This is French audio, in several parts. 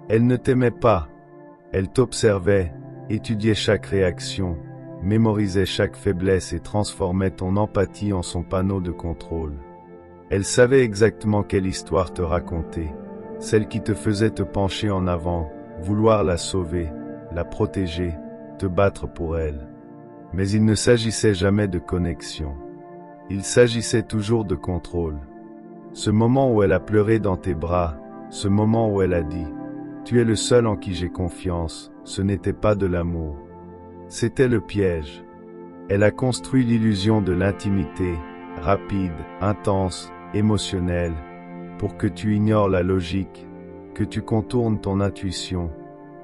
Elle ne t'aimait pas. Elle t'observait, étudiait chaque réaction, mémorisait chaque faiblesse et transformait ton empathie en son panneau de contrôle. Elle savait exactement quelle histoire te raconter, celle qui te faisait te pencher en avant, vouloir la sauver, la protéger, te battre pour elle. Mais il ne s'agissait jamais de connexion. Il s'agissait toujours de contrôle. Ce moment où elle a pleuré dans tes bras, ce moment où elle a dit « Tu es le seul en qui j'ai confiance », ce n'était pas de l'amour. C'était le piège. Elle a construit l'illusion de l'intimité, rapide, intense, émotionnelle, pour que tu ignores la logique, que tu contournes ton intuition,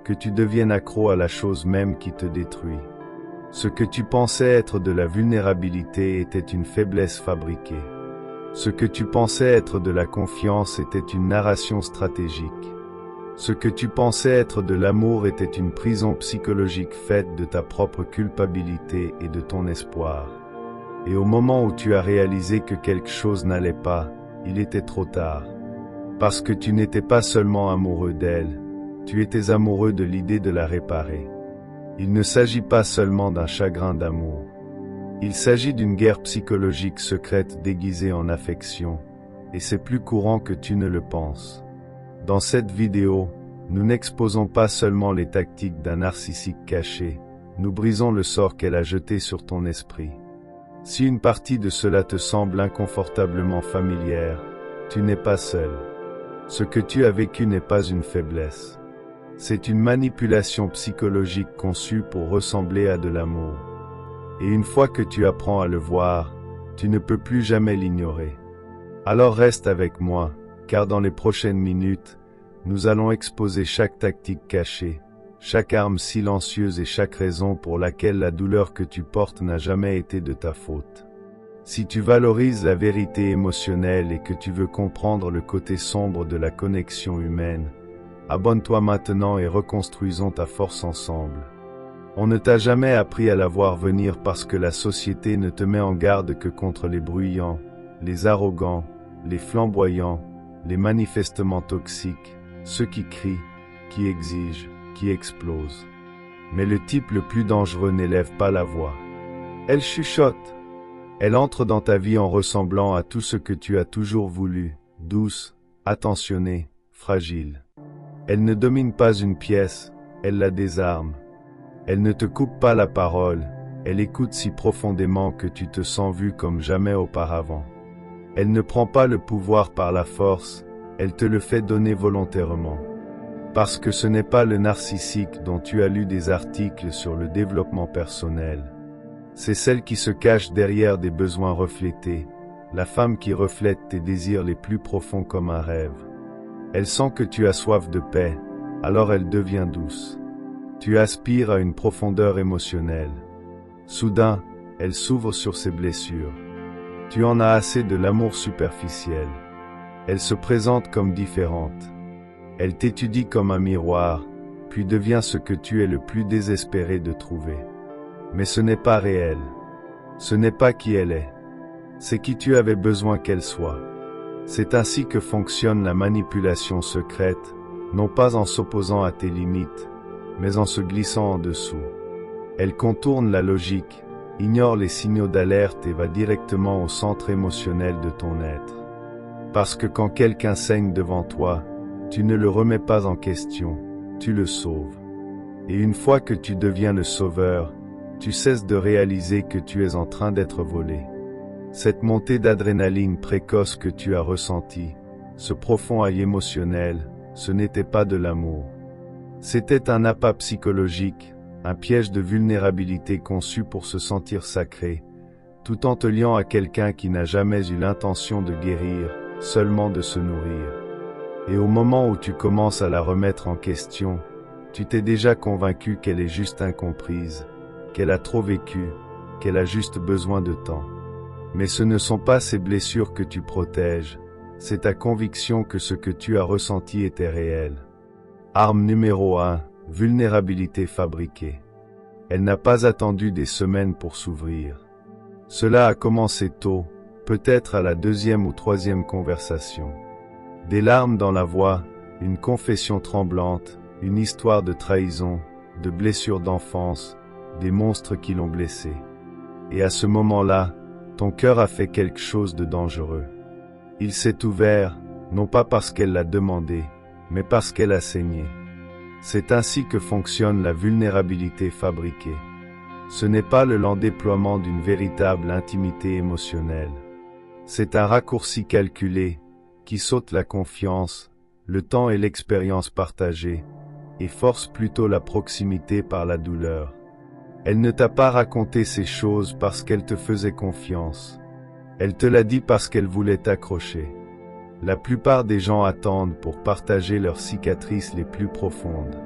que tu deviennes accro à la chose même qui te détruit. Ce que tu pensais être de la vulnérabilité était une faiblesse fabriquée. Ce que tu pensais être de la confiance était une narration stratégique. Ce que tu pensais être de l'amour était une prison psychologique faite de ta propre culpabilité et de ton espoir. Et au moment où tu as réalisé que quelque chose n'allait pas, il était trop tard. Parce que tu n'étais pas seulement amoureux d'elle, tu étais amoureux de l'idée de la réparer. Il ne s'agit pas seulement d'un chagrin d'amour. Il s'agit d'une guerre psychologique secrète déguisée en affection, et c'est plus courant que tu ne le penses. Dans cette vidéo, nous n'exposons pas seulement les tactiques d'un narcissique caché, nous brisons le sort qu'elle a jeté sur ton esprit. Si une partie de cela te semble inconfortablement familière, tu n'es pas seul. Ce que tu as vécu n'est pas une faiblesse. C'est une manipulation psychologique conçue pour ressembler à de l'amour. Et une fois que tu apprends à le voir, tu ne peux plus jamais l'ignorer. Alors reste avec moi, car dans les prochaines minutes, nous allons exposer chaque tactique cachée, chaque arme silencieuse et chaque raison pour laquelle la douleur que tu portes n'a jamais été de ta faute. Si tu valorises la vérité émotionnelle et que tu veux comprendre le côté sombre de la connexion humaine, abonne-toi maintenant et reconstruisons ta force ensemble. On ne t'a jamais appris à la voir venir parce que la société ne te met en garde que contre les bruyants, les arrogants, les flamboyants, les manifestement toxiques, ceux qui crient, qui exigent, qui explosent. Mais le type le plus dangereux n'élève pas la voix. Elle chuchote. Elle entre dans ta vie en ressemblant à tout ce que tu as toujours voulu, douce, attentionnée, fragile. Elle ne domine pas une pièce, elle la désarme. Elle ne te coupe pas la parole, elle écoute si profondément que tu te sens vu comme jamais auparavant. Elle ne prend pas le pouvoir par la force, elle te le fait donner volontairement. Parce que ce n'est pas le narcissique dont tu as lu des articles sur le développement personnel. C'est celle qui se cache derrière des besoins reflétés, la femme qui reflète tes désirs les plus profonds comme un rêve. Elle sent que tu as soif de paix, alors elle devient douce. Tu aspires à une profondeur émotionnelle. Soudain, elle s'ouvre sur ses blessures. Tu en as assez de l'amour superficiel. Elle se présente comme différente. Elle t'étudie comme un miroir, puis devient ce que tu es le plus désespéré de trouver. Mais ce n'est pas réel. Ce n'est pas qui elle est. C'est qui tu avais besoin qu'elle soit. C'est ainsi que fonctionne la manipulation secrète, non pas en s'opposant à tes limites, mais en se glissant en dessous. Elle contourne la logique, ignore les signaux d'alerte et va directement au centre émotionnel de ton être. Parce que quand quelqu'un saigne devant toi, tu ne le remets pas en question, tu le sauves. Et une fois que tu deviens le sauveur, tu cesses de réaliser que tu es en train d'être volé. Cette montée d'adrénaline précoce que tu as ressentie, ce profond high émotionnel, ce n'était pas de l'amour. C'était un appât psychologique, un piège de vulnérabilité conçu pour se sentir sacré, tout en te liant à quelqu'un qui n'a jamais eu l'intention de guérir, seulement de se nourrir. Et au moment où tu commences à la remettre en question, tu t'es déjà convaincu qu'elle est juste incomprise, qu'elle a trop vécu, qu'elle a juste besoin de temps. Mais ce ne sont pas ces blessures que tu protèges, c'est ta conviction que ce que tu as ressenti était réel. Arme numéro 1, vulnérabilité fabriquée. Elle n'a pas attendu des semaines pour s'ouvrir. Cela a commencé tôt, peut-être à la 2e ou 3e conversation. Des larmes dans la voix, une confession tremblante, une histoire de trahison, de blessures d'enfance, des monstres qui l'ont blessé. Et à ce moment-là, ton cœur a fait quelque chose de dangereux. Il s'est ouvert, non pas parce qu'elle l'a demandé, mais parce qu'elle a saigné. C'est ainsi que fonctionne la vulnérabilité fabriquée. Ce n'est pas le lent déploiement d'une véritable intimité émotionnelle. C'est un raccourci calculé, qui saute la confiance, le temps et l'expérience partagée, et force plutôt la proximité par la douleur. Elle ne t'a pas raconté ces choses parce qu'elle te faisait confiance. Elle te l'a dit parce qu'elle voulait t'accrocher. La plupart des gens attendent pour partager leurs cicatrices les plus profondes.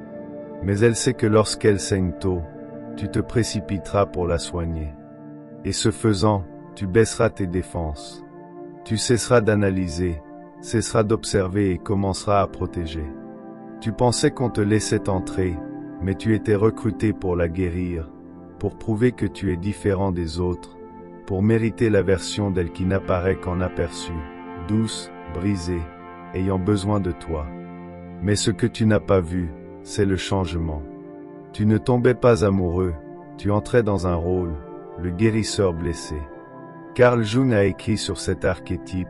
Mais elle sait que lorsqu'elle saigne tôt, tu te précipiteras pour la soigner. Et ce faisant, tu baisseras tes défenses. Tu cesseras d'analyser, cesseras d'observer et commenceras à protéger. Tu pensais qu'on te laissait entrer, mais tu étais recruté pour la guérir, pour prouver que tu es différent des autres, pour mériter la version d'elle qui n'apparaît qu'en aperçu, douce, brisée, ayant besoin de toi. Mais ce que tu n'as pas vu, c'est le changement. Tu ne tombais pas amoureux, tu entrais dans un rôle, le guérisseur blessé. Carl Jung a écrit sur cet archétype,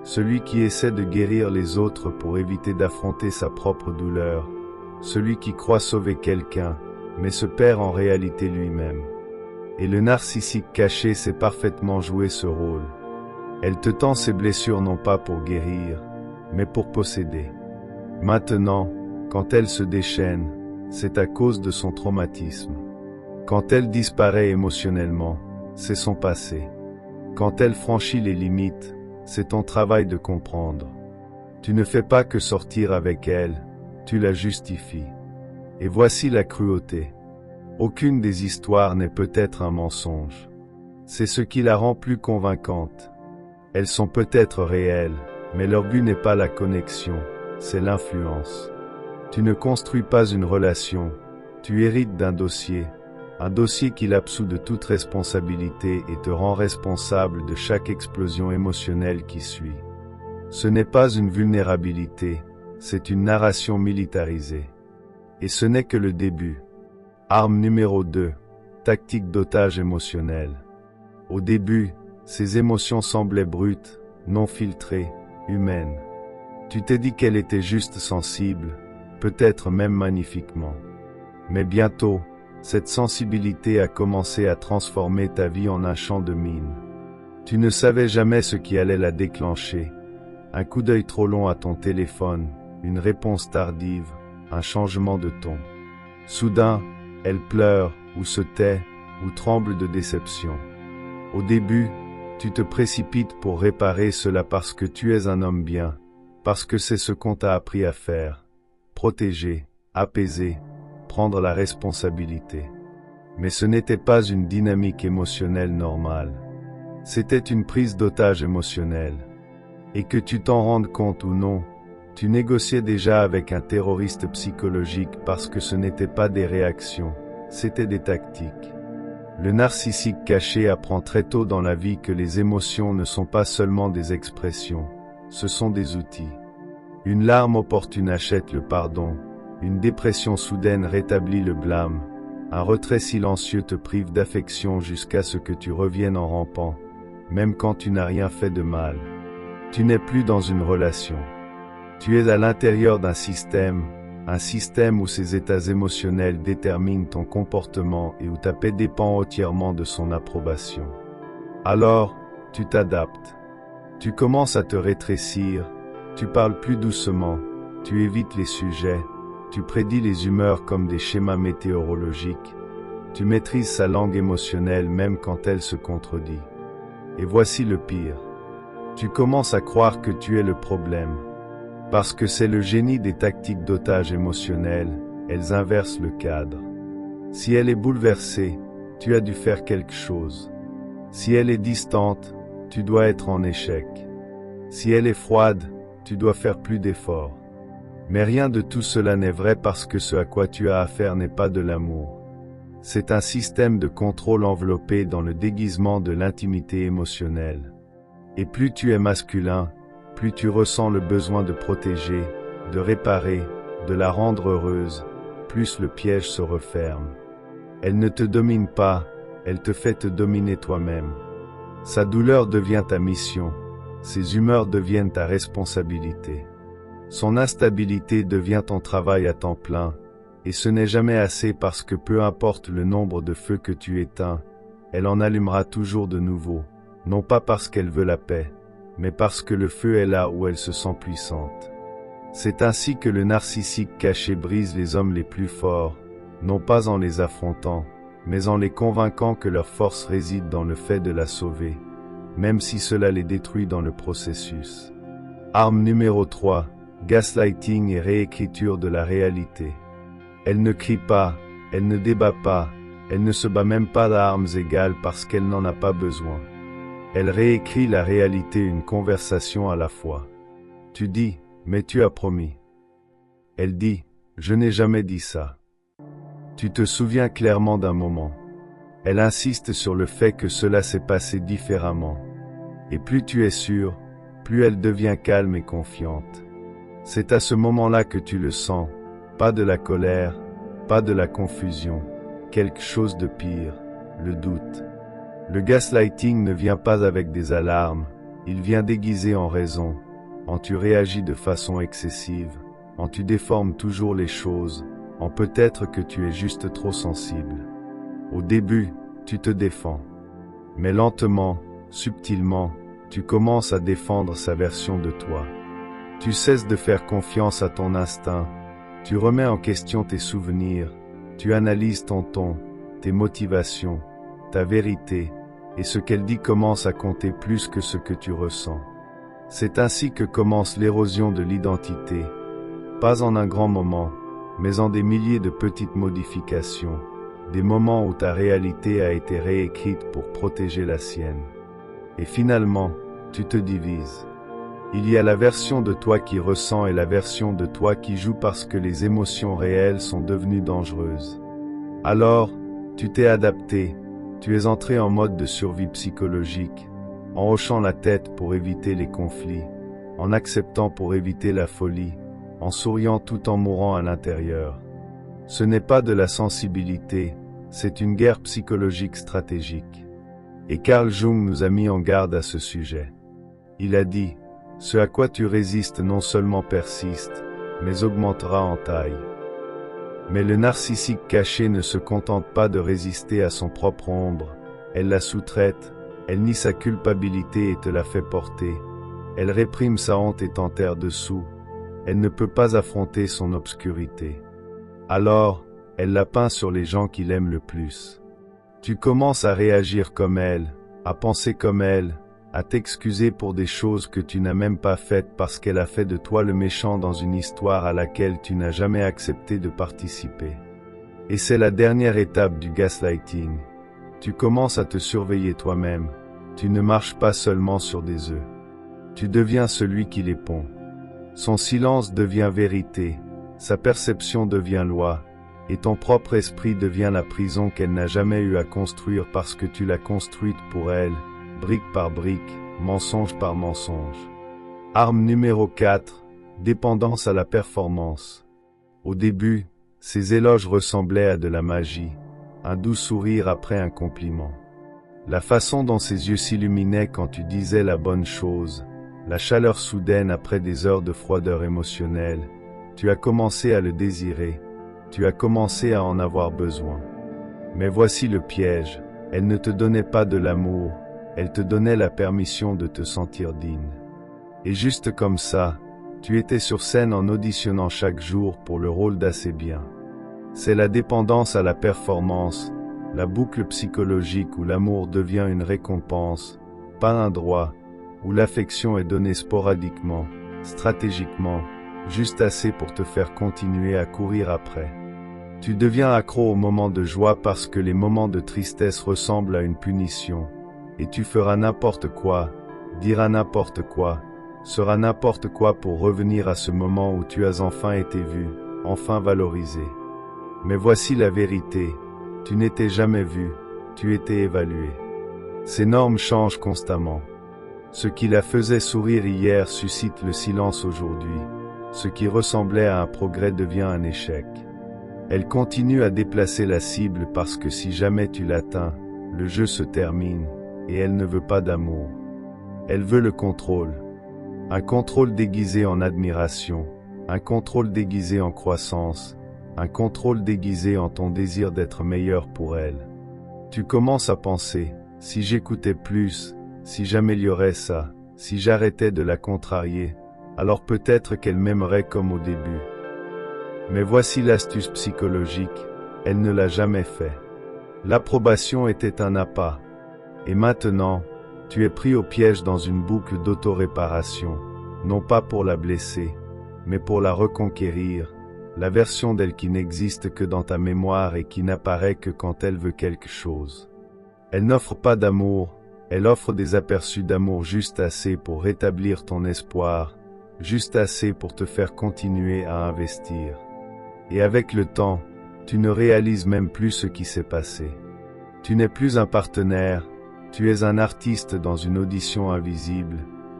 celui qui essaie de guérir les autres pour éviter d'affronter sa propre douleur, celui qui croit sauver quelqu'un, mais se perd en réalité lui-même. Et le narcissique caché sait parfaitement jouer ce rôle. Elle te tend ses blessures non pas pour guérir, mais pour posséder. Maintenant, quand elle se déchaîne, c'est à cause de son traumatisme. Quand elle disparaît émotionnellement, c'est son passé. Quand elle franchit les limites, c'est ton travail de comprendre. Tu ne fais pas que sortir avec elle, tu la justifies. Et voici la cruauté. Aucune des histoires n'est peut-être un mensonge. C'est ce qui la rend plus convaincante. Elles sont peut-être réelles, mais leur but n'est pas la connexion, c'est l'influence. Tu ne construis pas une relation, tu hérites d'un dossier, un dossier qui l'absout de toute responsabilité et te rend responsable de chaque explosion émotionnelle qui suit. Ce n'est pas une vulnérabilité, c'est une narration militarisée. Et ce n'est que le début. Arme numéro 2, tactique d'otage émotionnel. Au début, ces émotions semblaient brutes, non filtrées, humaines. Tu t'es dit qu'elle était juste sensible, peut-être même magnifiquement. Mais bientôt, cette sensibilité a commencé à transformer ta vie en un champ de mine. Tu ne savais jamais ce qui allait la déclencher. Un coup d'œil trop long à ton téléphone, une réponse tardive, un changement de ton. Soudain, elle pleure, ou se tait, ou tremble de déception. Au début, tu te précipites pour réparer cela parce que tu es un homme bien, parce que c'est ce qu'on t'a appris à faire. Protéger, apaiser, prendre la responsabilité. Mais ce n'était pas une dynamique émotionnelle normale. C'était une prise d'otage émotionnelle. Et que tu t'en rendes compte ou non, tu négociais déjà avec un terroriste psychologique parce que ce n'était pas des réactions, c'était des tactiques. Le narcissique caché apprend très tôt dans la vie que les émotions ne sont pas seulement des expressions, ce sont des outils. Une larme opportune achète le pardon, une dépression soudaine rétablit le blâme, un retrait silencieux te prive d'affection jusqu'à ce que tu reviennes en rampant, même quand tu n'as rien fait de mal. Tu n'es plus dans une relation. Tu es à l'intérieur d'un système, un système où ces états émotionnels déterminent ton comportement et où ta paix dépend entièrement de son approbation. Alors, tu t'adaptes. Tu commences à te rétrécir, tu parles plus doucement, tu évites les sujets, tu prédis les humeurs comme des schémas météorologiques, tu maîtrises sa langue émotionnelle même quand elle se contredit. Et voici le pire. Tu commences à croire que tu es le problème. Parce que c'est le génie des tactiques d'otage émotionnel, elles inversent le cadre. Si elle est bouleversée, tu as dû faire quelque chose. Si elle est distante, tu dois être en échec. Si elle est froide, tu dois faire plus d'efforts. Mais rien de tout cela n'est vrai parce que ce à quoi tu as affaire n'est pas de l'amour. C'est un système de contrôle enveloppé dans le déguisement de l'intimité émotionnelle. Et plus tu es masculin, plus tu ressens le besoin de protéger, de réparer, de la rendre heureuse, plus le piège se referme. Elle ne te domine pas, elle te fait te dominer toi-même. Sa douleur devient ta mission, ses humeurs deviennent ta responsabilité. Son instabilité devient ton travail à temps plein, et ce n'est jamais assez parce que peu importe le nombre de feux que tu éteins, elle en allumera toujours de nouveaux, non pas parce qu'elle veut la paix, mais parce que le feu est là où elle se sent puissante. C'est ainsi que le narcissique caché brise les hommes les plus forts, non pas en les affrontant, mais en les convainquant que leur force réside dans le fait de la sauver, même si cela les détruit dans le processus. Arme numéro 3, gaslighting et réécriture de la réalité. Elle ne crie pas, elle ne débat pas, elle ne se bat même pas à armes égales parce qu'elle n'en a pas besoin. Elle réécrit la réalité, une conversation à la fois. Tu dis, mais tu as promis. Elle dit, je n'ai jamais dit ça. Tu te souviens clairement d'un moment. Elle insiste sur le fait que cela s'est passé différemment. Et plus tu es sûr, plus elle devient calme et confiante. C'est à ce moment-là que tu le sens, pas de la colère, pas de la confusion, quelque chose de pire, le doute. Le gaslighting ne vient pas avec des alarmes, il vient déguisé en raison, en tu réagis de façon excessive, en tu déformes toujours les choses, en peut-être que tu es juste trop sensible. Au début, tu te défends. Mais lentement, subtilement, tu commences à défendre sa version de toi. Tu cesses de faire confiance à ton instinct, tu remets en question tes souvenirs, tu analyses ton ton, tes motivations, ta vérité, et ce qu'elle dit commence à compter plus que ce que tu ressens. C'est ainsi que commence l'érosion de l'identité, pas en un grand moment, mais en des milliers de petites modifications, des moments où ta réalité a été réécrite pour protéger la sienne. Et finalement, tu te divises. Il y a la version de toi qui ressent et la version de toi qui joue parce que les émotions réelles sont devenues dangereuses. Alors, tu t'es adapté, tu es entré en mode de survie psychologique, en hochant la tête pour éviter les conflits, en acceptant pour éviter la folie, en souriant tout en mourant à l'intérieur. Ce n'est pas de la sensibilité, c'est une guerre psychologique stratégique. Et Carl Jung nous a mis en garde à ce sujet. Il a dit, « Ce à quoi tu résistes non seulement persiste, mais augmentera en taille. » Mais le narcissique caché ne se contente pas de résister à son propre ombre, elle la sous-traite, elle nie sa culpabilité et te la fait porter, elle réprime sa honte et t'enterre dessous, elle ne peut pas affronter son obscurité. Alors, elle la peint sur les gens qui l'aiment le plus. Tu commences à réagir comme elle, à penser comme elle, à t'excuser pour des choses que tu n'as même pas faites parce qu'elle a fait de toi le méchant dans une histoire à laquelle tu n'as jamais accepté de participer. Et c'est la dernière étape du gaslighting. Tu commences à te surveiller toi-même, tu ne marches pas seulement sur des œufs. Tu deviens celui qui les pond. Son silence devient vérité, sa perception devient loi, et ton propre esprit devient la prison qu'elle n'a jamais eu à construire parce que tu l'as construite pour elle, brique par brique, mensonge par mensonge. Arme numéro 4, dépendance à la performance. Au début, ses éloges ressemblaient à de la magie, un doux sourire après un compliment. La façon dont ses yeux s'illuminaient quand tu disais la bonne chose, la chaleur soudaine après des heures de froideur émotionnelle, tu as commencé à le désirer, tu as commencé à en avoir besoin. Mais voici le piège, elle ne te donnait pas de l'amour, elle te donnait la permission de te sentir digne. Et juste comme ça, tu étais sur scène en auditionnant chaque jour pour le rôle d'assez bien. C'est la dépendance à la performance, la boucle psychologique où l'amour devient une récompense, pas un droit, où l'affection est donnée sporadiquement, stratégiquement, juste assez pour te faire continuer à courir après. Tu deviens accro aux moments de joie parce que les moments de tristesse ressemblent à une punition, et tu feras n'importe quoi, diras n'importe quoi, seras n'importe quoi pour revenir à ce moment où tu as enfin été vu, enfin valorisé. Mais voici la vérité, tu n'étais jamais vu, tu étais évalué. Ces normes changent constamment. Ce qui la faisait sourire hier suscite le silence aujourd'hui, ce qui ressemblait à un progrès devient un échec. Elle continue à déplacer la cible parce que si jamais tu l'atteins, le jeu se termine, et elle ne veut pas d'amour. Elle veut le contrôle. Un contrôle déguisé en admiration, un contrôle déguisé en croissance, un contrôle déguisé en ton désir d'être meilleur pour elle. Tu commences à penser, si j'écoutais plus, si j'améliorais ça, si j'arrêtais de la contrarier, alors peut-être qu'elle m'aimerait comme au début. Mais voici l'astuce psychologique, elle ne l'a jamais fait. L'approbation était un appât. Et maintenant, tu es pris au piège dans une boucle d'autoréparation, non pas pour la blesser, mais pour la reconquérir, la version d'elle qui n'existe que dans ta mémoire et qui n'apparaît que quand elle veut quelque chose. Elle n'offre pas d'amour, elle offre des aperçus d'amour juste assez pour rétablir ton espoir, juste assez pour te faire continuer à investir. Et avec le temps, tu ne réalises même plus ce qui s'est passé. Tu n'es plus un partenaire, tu es un artiste dans une audition invisible,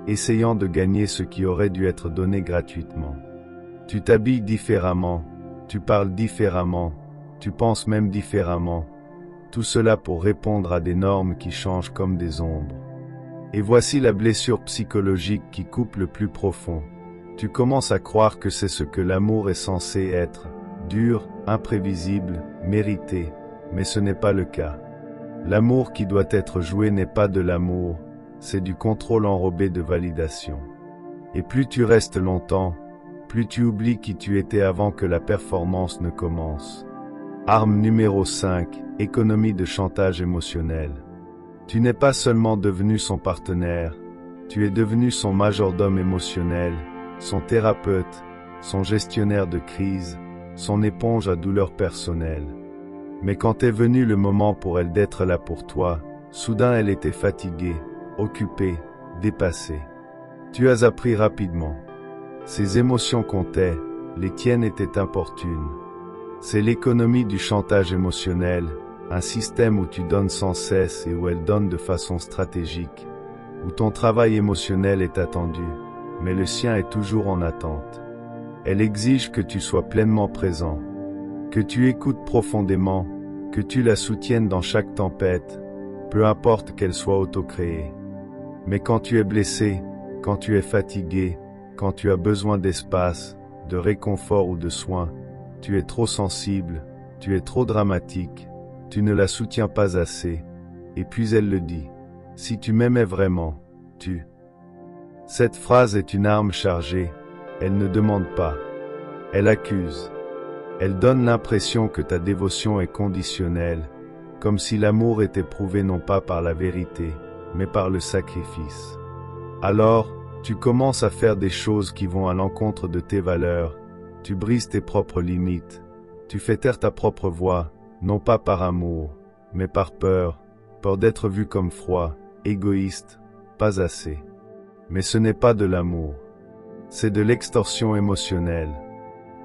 essayant de gagner ce qui aurait dû être donné gratuitement. Tu t'habilles différemment, tu parles différemment, tu penses même différemment, tout cela pour répondre à des normes qui changent comme des ombres. Et voici la blessure psychologique qui coupe le plus profond. Tu commences à croire que c'est ce que l'amour est censé être, dur, imprévisible, mérité, mais ce n'est pas le cas. L'amour qui doit être joué n'est pas de l'amour, c'est du contrôle enrobé de validation. Et plus tu restes longtemps, plus tu oublies qui tu étais avant que la performance ne commence. Arme numéro 5, économie de chantage émotionnel. Tu n'es pas seulement devenu son partenaire, tu es devenu son majordome émotionnel, son thérapeute, son gestionnaire de crise, son éponge à douleur personnelle. Mais quand est venu le moment pour elle d'être là pour toi, soudain elle était fatiguée, occupée, dépassée. Tu as appris rapidement. Ses émotions comptaient, les tiennes étaient importunes. C'est l'économie du chantage émotionnel, un système où tu donnes sans cesse et où elle donne de façon stratégique, où ton travail émotionnel est attendu, mais le sien est toujours en attente. Elle exige que tu sois pleinement présent, que tu écoutes profondément, que tu la soutiennes dans chaque tempête, peu importe qu'elle soit autocréée. Mais quand tu es blessé, quand tu es fatigué, quand tu as besoin d'espace, de réconfort ou de soins, tu es trop sensible, tu es trop dramatique, tu ne la soutiens pas assez, et puis elle le dit. Si tu m'aimais vraiment, tu... Cette phrase est une arme chargée, elle ne demande pas, elle accuse. Elle donne l'impression que ta dévotion est conditionnelle, comme si l'amour était prouvé non pas par la vérité, mais par le sacrifice. Alors, tu commences à faire des choses qui vont à l'encontre de tes valeurs, tu brises tes propres limites, tu fais taire ta propre voix, non pas par amour, mais par peur, peur d'être vu comme froid, égoïste, pas assez. Mais ce n'est pas de l'amour, c'est de l'extorsion émotionnelle.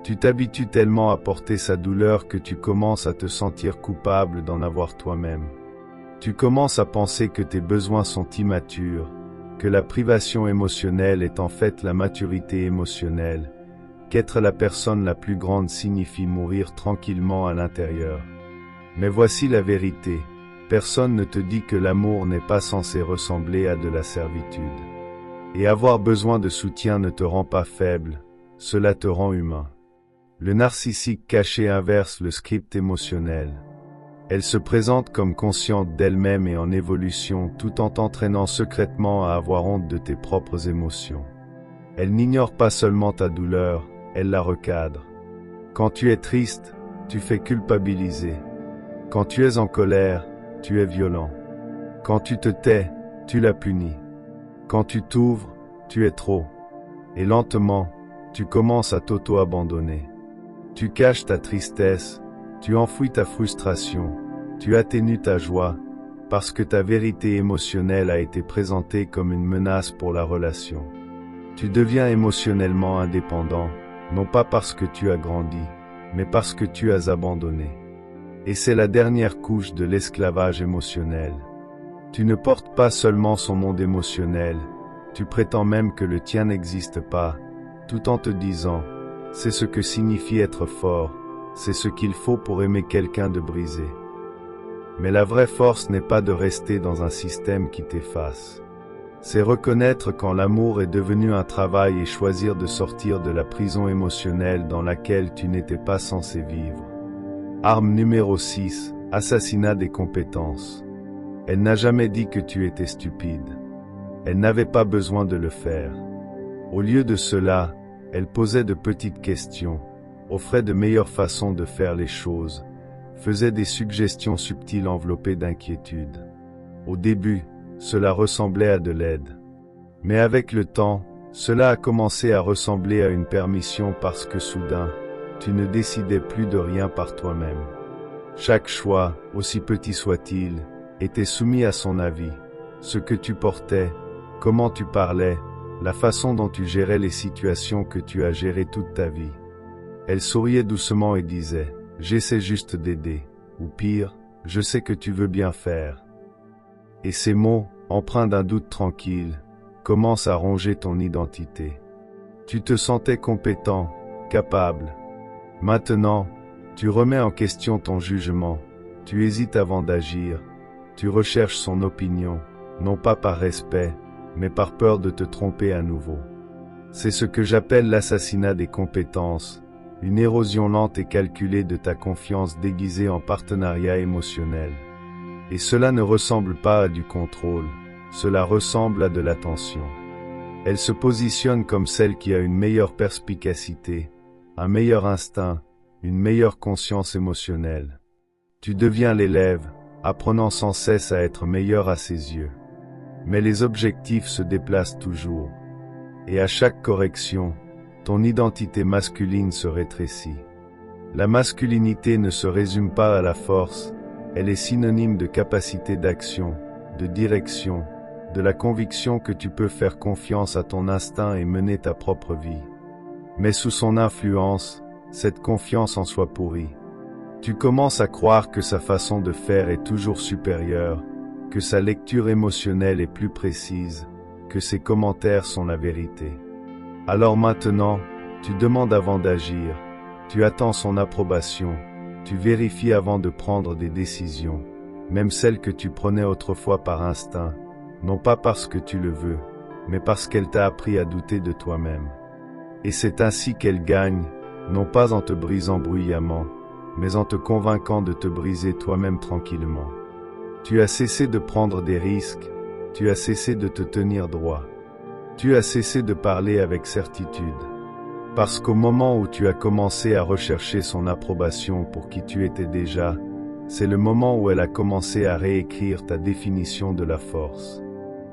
Tu t'habitues tellement à porter sa douleur que tu commences à te sentir coupable d'en avoir toi-même. Tu commences à penser que tes besoins sont immatures, que la privation émotionnelle est en fait la maturité émotionnelle, qu'être la personne la plus grande signifie mourir tranquillement à l'intérieur. Mais voici la vérité, personne ne te dit que l'amour n'est pas censé ressembler à de la servitude. Et avoir besoin de soutien ne te rend pas faible, cela te rend humain. Le narcissique caché inverse le script émotionnel. Elle se présente comme consciente d'elle-même et en évolution tout en t'entraînant secrètement à avoir honte de tes propres émotions. Elle n'ignore pas seulement ta douleur, elle la recadre. Quand tu es triste, tu fais culpabiliser. Quand tu es en colère, tu es violent. Quand tu te tais, tu la punis. Quand tu t'ouvres, tu es trop. Et lentement, tu commences à t'auto-abandonner. Tu caches ta tristesse, tu enfouis ta frustration, tu atténues ta joie, parce que ta vérité émotionnelle a été présentée comme une menace pour la relation. Tu deviens émotionnellement indépendant, non pas parce que tu as grandi, mais parce que tu as abandonné. Et c'est la dernière couche de l'esclavage émotionnel. Tu ne portes pas seulement son monde émotionnel, tu prétends même que le tien n'existe pas, tout en te disant, c'est ce que signifie être fort, c'est ce qu'il faut pour aimer quelqu'un de brisé. Mais la vraie force n'est pas de rester dans un système qui t'efface. C'est reconnaître quand l'amour est devenu un travail et choisir de sortir de la prison émotionnelle dans laquelle tu n'étais pas censé vivre. Arme numéro 6, assassinat des compétences. Elle n'a jamais dit que tu étais stupide. Elle n'avait pas besoin de le faire. Au lieu de cela, elle posait de petites questions, offrait de meilleures façons de faire les choses, faisait des suggestions subtiles enveloppées d'inquiétude. Au début, cela ressemblait à de l'aide. Mais avec le temps, cela a commencé à ressembler à une permission parce que soudain, tu ne décidais plus de rien par toi-même. Chaque choix, aussi petit soit-il, était soumis à son avis. Ce que tu portais, comment tu parlais, la façon dont tu gérais les situations que tu as gérées toute ta vie. Elle souriait doucement et disait, « J'essaie juste d'aider. » Ou pire, « Je sais que tu veux bien faire. » Et ces mots, empreints d'un doute tranquille, commencent à ronger ton identité. Tu te sentais compétent, capable. Maintenant, tu remets en question ton jugement, tu hésites avant d'agir, tu recherches son opinion, non pas par respect, mais par peur de te tromper à nouveau. C'est ce que j'appelle l'assassinat des compétences, une érosion lente et calculée de ta confiance déguisée en partenariat émotionnel. Et cela ne ressemble pas à du contrôle, cela ressemble à de l'attention. Elle se positionne comme celle qui a une meilleure perspicacité, un meilleur instinct, une meilleure conscience émotionnelle. Tu deviens l'élève, apprenant sans cesse à être meilleur à ses yeux. Mais les objectifs se déplacent toujours. Et à chaque correction, ton identité masculine se rétrécit. La masculinité ne se résume pas à la force, elle est synonyme de capacité d'action, de direction, de la conviction que tu peux faire confiance à ton instinct et mener ta propre vie. Mais sous son influence, cette confiance en soi pourrit. Tu commences à croire que sa façon de faire est toujours supérieure, que sa lecture émotionnelle est plus précise, que ses commentaires sont la vérité. Alors maintenant, tu demandes avant d'agir, tu attends son approbation, tu vérifies avant de prendre des décisions, même celles que tu prenais autrefois par instinct, non pas parce que tu le veux, mais parce qu'elle t'a appris à douter de toi-même. Et c'est ainsi qu'elle gagne, non pas en te brisant bruyamment, mais en te convainquant de te briser toi-même tranquillement. Tu as cessé de prendre des risques, tu as cessé de te tenir droit. Tu as cessé de parler avec certitude. Parce qu'au moment où tu as commencé à rechercher son approbation pour qui tu étais déjà, c'est le moment où elle a commencé à réécrire ta définition de la force.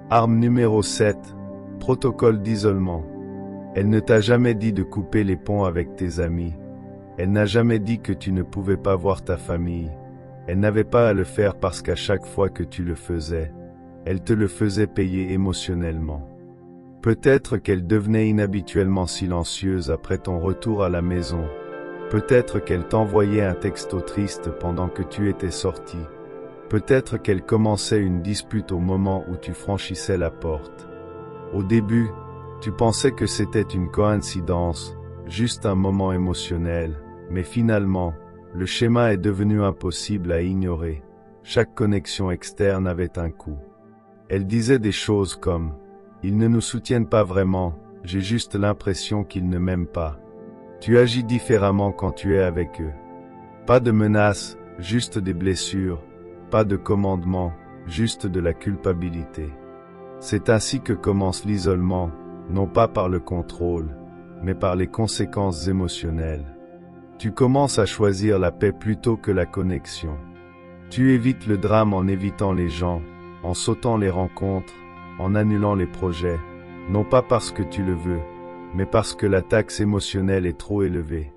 Arme numéro 7, protocole d'isolement. Elle ne t'a jamais dit de couper les ponts avec tes amis. Elle n'a jamais dit que tu ne pouvais pas voir ta famille. Elle n'avait pas à le faire parce qu'à chaque fois que tu le faisais, elle te le faisait payer émotionnellement. Peut-être qu'elle devenait inhabituellement silencieuse après ton retour à la maison. Peut-être qu'elle t'envoyait un texto triste pendant que tu étais sorti. Peut-être qu'elle commençait une dispute au moment où tu franchissais la porte. Au début, tu pensais que c'était une coïncidence, juste un moment émotionnel, mais finalement, le schéma est devenu impossible à ignorer. Chaque connexion externe avait un coût. Elle disait des choses comme « Ils ne nous soutiennent pas vraiment, j'ai juste l'impression qu'ils ne m'aiment pas. » Tu agis différemment quand tu es avec eux. Pas de menaces, juste des blessures. Pas de commandement, juste de la culpabilité. C'est ainsi que commence l'isolement, non pas par le contrôle, mais par les conséquences émotionnelles. Tu commences à choisir la paix plutôt que la connexion. Tu évites le drame en évitant les gens, en sautant les rencontres, en annulant les projets, non pas parce que tu le veux, mais parce que la taxe émotionnelle est trop élevée.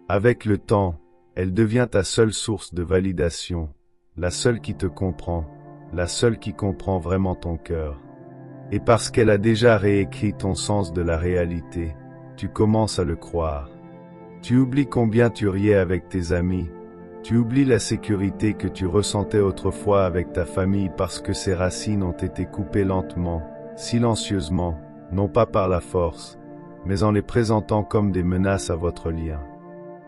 Avec le temps, elle devient ta seule source de validation, la seule qui te comprend, la seule qui comprend vraiment ton cœur. Et parce qu'elle a déjà réécrit ton sens de la réalité, tu commences à le croire. Tu oublies combien tu riais avec tes amis, tu oublies la sécurité que tu ressentais autrefois avec ta famille parce que ses racines ont été coupées lentement, silencieusement, non pas par la force, mais en les présentant comme des menaces à votre lien.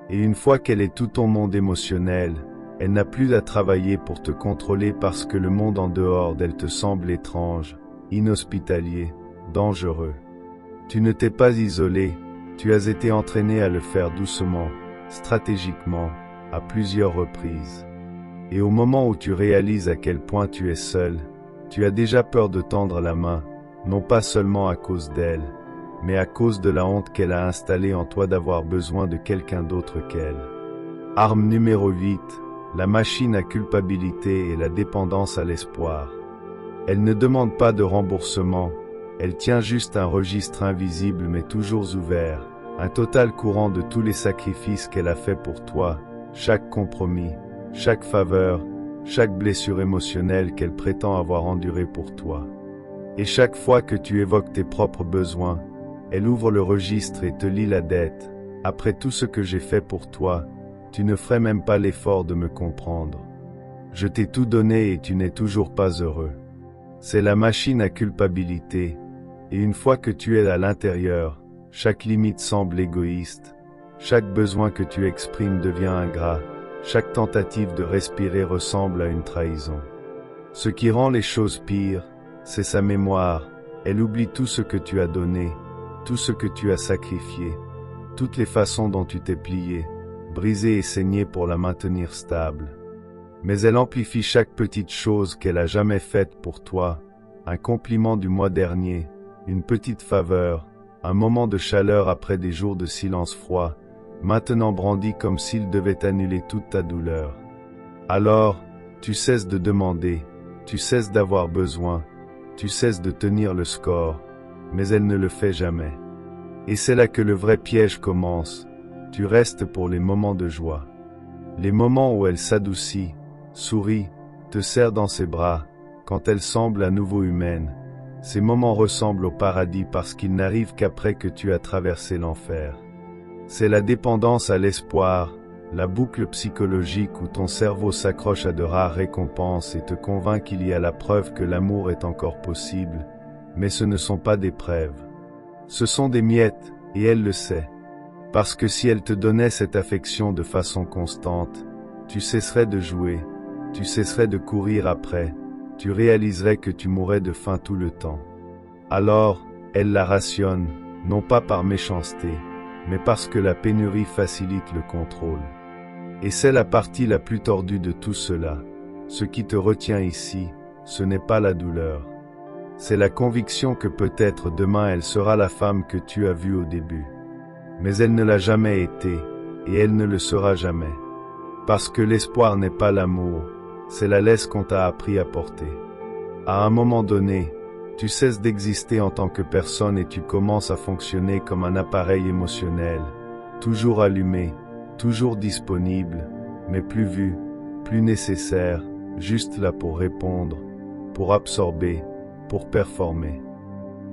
Et une fois qu'elle est tout ton monde émotionnel, elle n'a plus à travailler pour te contrôler parce que le monde en dehors d'elle te semble étrange, inhospitalier, dangereux. Tu ne t'es pas isolé, tu as été entraîné à le faire doucement, stratégiquement, à plusieurs reprises. Et au moment où tu réalises à quel point tu es seul, tu as déjà peur de tendre la main, non pas seulement à cause d'elle, mais à cause de la honte qu'elle a installée en toi d'avoir besoin de quelqu'un d'autre qu'elle. Arme numéro 8, la machine à culpabilité et la dépendance à l'espoir. Elle ne demande pas de remboursement, elle tient juste un registre invisible mais toujours ouvert, un total courant de tous les sacrifices qu'elle a fait pour toi, chaque compromis, chaque faveur, chaque blessure émotionnelle qu'elle prétend avoir endurée pour toi. Et chaque fois que tu évoques tes propres besoins, elle ouvre le registre et te lit la dette. Après tout ce que j'ai fait pour toi, tu ne ferais même pas l'effort de me comprendre. Je t'ai tout donné et tu n'es toujours pas heureux. C'est la machine à culpabilité, et une fois que tu es à l'intérieur, chaque limite semble égoïste, chaque besoin que tu exprimes devient ingrat, chaque tentative de respirer ressemble à une trahison. Ce qui rend les choses pires, c'est sa mémoire, elle oublie tout ce que tu as donné, tout ce que tu as sacrifié, toutes les façons dont tu t'es plié, brisé et saigné pour la maintenir stable. Mais elle amplifie chaque petite chose qu'elle a jamais faite pour toi, un compliment du mois dernier, une petite faveur, un moment de chaleur après des jours de silence froid, maintenant brandi comme s'il devait annuler toute ta douleur. Alors, tu cesses de demander, tu cesses d'avoir besoin, tu cesses de tenir le score, mais elle ne le fait jamais. Et c'est là que le vrai piège commence, tu restes pour les moments de joie. Les moments où elle s'adoucit, sourit, te serre dans ses bras, quand elle semble à nouveau humaine. Ces moments ressemblent au paradis parce qu'ils n'arrivent qu'après que tu as traversé l'enfer. C'est la dépendance à l'espoir, la boucle psychologique où ton cerveau s'accroche à de rares récompenses et te convainc qu'il y a la preuve que l'amour est encore possible, mais ce ne sont pas des preuves. Ce sont des miettes, et elle le sait. Parce que si elle te donnait cette affection de façon constante, tu cesserais de jouer, tu cesserais de courir après, tu réaliserais que tu mourrais de faim tout le temps. Alors, elle la rationne, non pas par méchanceté, mais parce que la pénurie facilite le contrôle. Et c'est la partie la plus tordue de tout cela. Ce qui te retient ici, ce n'est pas la douleur. C'est la conviction que peut-être demain elle sera la femme que tu as vue au début. Mais elle ne l'a jamais été, et elle ne le sera jamais. Parce que l'espoir n'est pas l'amour, c'est la laisse qu'on t'a appris à porter. À un moment donné, tu cesses d'exister en tant que personne et tu commences à fonctionner comme un appareil émotionnel, toujours allumé, toujours disponible, mais plus vu, plus nécessaire, juste là pour répondre, pour absorber, pour performer.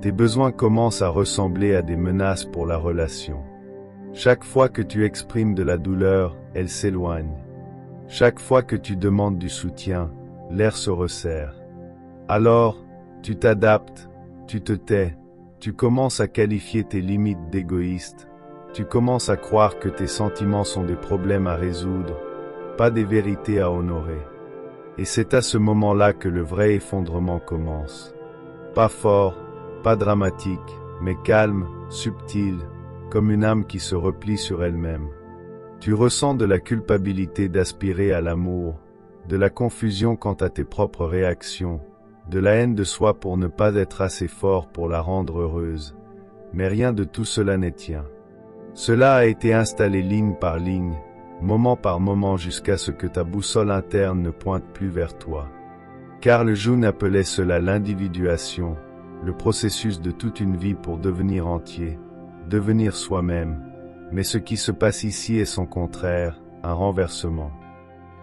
Tes besoins commencent à ressembler à des menaces pour la relation. Chaque fois que tu exprimes de la douleur, elle s'éloigne. Chaque fois que tu demandes du soutien, l'air se resserre. Alors, tu t'adaptes, tu te tais, tu commences à qualifier tes limites d'égoïstes, tu commences à croire que tes sentiments sont des problèmes à résoudre, pas des vérités à honorer. Et c'est à ce moment-là que le vrai effondrement commence. Pas fort, pas dramatique, mais calme, subtil, comme une âme qui se replie sur elle-même. Tu ressens de la culpabilité d'aspirer à l'amour, de la confusion quant à tes propres réactions, de la haine de soi pour ne pas être assez fort pour la rendre heureuse. Mais rien de tout cela n'est tien. Cela a été installé ligne par ligne, moment par moment jusqu'à ce que ta boussole interne ne pointe plus vers toi. Carl Jung appelait cela l'individuation, le processus de toute une vie pour devenir entier, devenir soi-même. Mais ce qui se passe ici est son contraire, un renversement.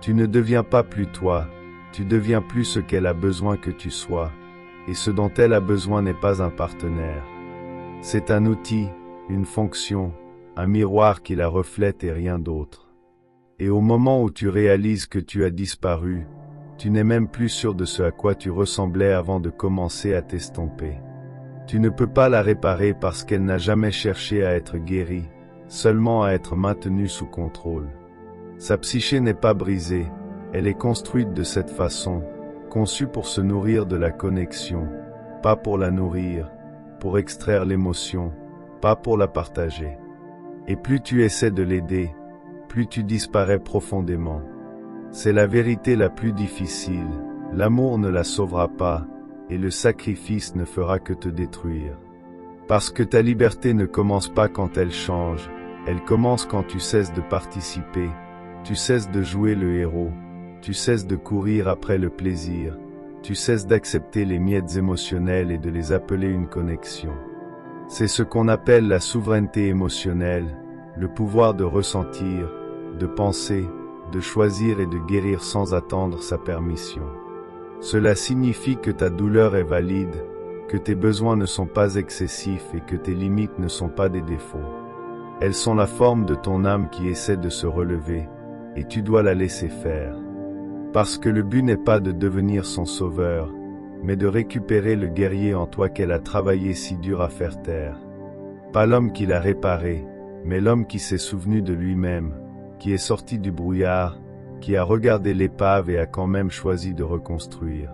Tu ne deviens pas plus toi, tu deviens plus ce qu'elle a besoin que tu sois, et ce dont elle a besoin n'est pas un partenaire. C'est un outil, une fonction, un miroir qui la reflète et rien d'autre. Et au moment où tu réalises que tu as disparu, tu n'es même plus sûr de ce à quoi tu ressemblais avant de commencer à t'estomper. Tu ne peux pas la réparer parce qu'elle n'a jamais cherché à être guérie, seulement à être maintenue sous contrôle. Sa psyché n'est pas brisée, elle est construite de cette façon, conçue pour se nourrir de la connexion, pas pour la nourrir, pour extraire l'émotion, pas pour la partager. Et plus tu essaies de l'aider, plus tu disparais profondément. C'est la vérité la plus difficile, l'amour ne la sauvera pas, et le sacrifice ne fera que te détruire. Parce que ta liberté ne commence pas quand elle change, elle commence quand tu cesses de participer, tu cesses de jouer le héros, tu cesses de courir après le plaisir, tu cesses d'accepter les miettes émotionnelles et de les appeler une connexion. C'est ce qu'on appelle la souveraineté émotionnelle, le pouvoir de ressentir, de penser, de choisir et de guérir sans attendre sa permission. Cela signifie que ta douleur est valide, que tes besoins ne sont pas excessifs et que tes limites ne sont pas des défauts. Elles sont la forme de ton âme qui essaie de se relever, et tu dois la laisser faire. Parce que le but n'est pas de devenir son sauveur, mais de récupérer le guerrier en toi qu'elle a travaillé si dur à faire taire. Pas l'homme qui l'a réparé, mais l'homme qui s'est souvenu de lui-même, qui est sorti du brouillard, qui a regardé l'épave et a quand même choisi de reconstruire.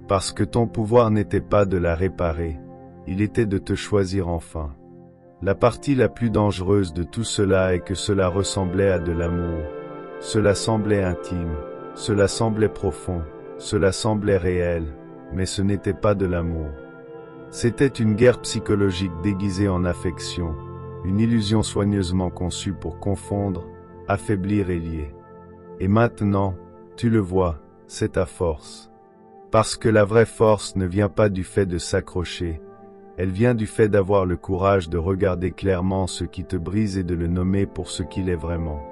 Parce que ton pouvoir n'était pas de la réparer, il était de te choisir enfin. La partie la plus dangereuse de tout cela est que cela ressemblait à de l'amour. Cela semblait intime, cela semblait profond, cela semblait réel, mais ce n'était pas de l'amour. C'était une guerre psychologique déguisée en affection, une illusion soigneusement conçue pour confondre, affaiblir et lier. Et maintenant, tu le vois, c'est ta force. Parce que la vraie force ne vient pas du fait de s'accrocher, elle vient du fait d'avoir le courage de regarder clairement ce qui te brise et de le nommer pour ce qu'il est vraiment.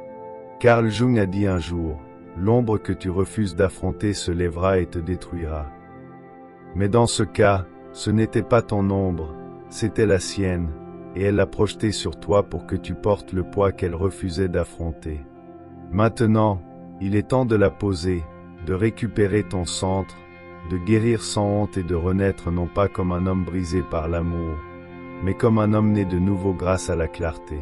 Carl Jung a dit un jour, l'ombre que tu refuses d'affronter se lèvera et te détruira. Mais dans ce cas, ce n'était pas ton ombre, c'était la sienne, et elle l'a projetée sur toi pour que tu portes le poids qu'elle refusait d'affronter. Maintenant, il est temps de la poser, de récupérer ton centre, de guérir sans honte et de renaître non pas comme un homme brisé par l'amour, mais comme un homme né de nouveau grâce à la clarté.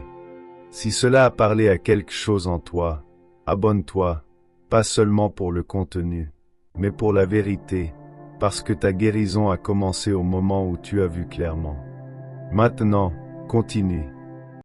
Si cela a parlé à quelque chose en toi, abonne-toi, pas seulement pour le contenu, mais pour la vérité, parce que ta guérison a commencé au moment où tu as vu clairement. Maintenant, continue.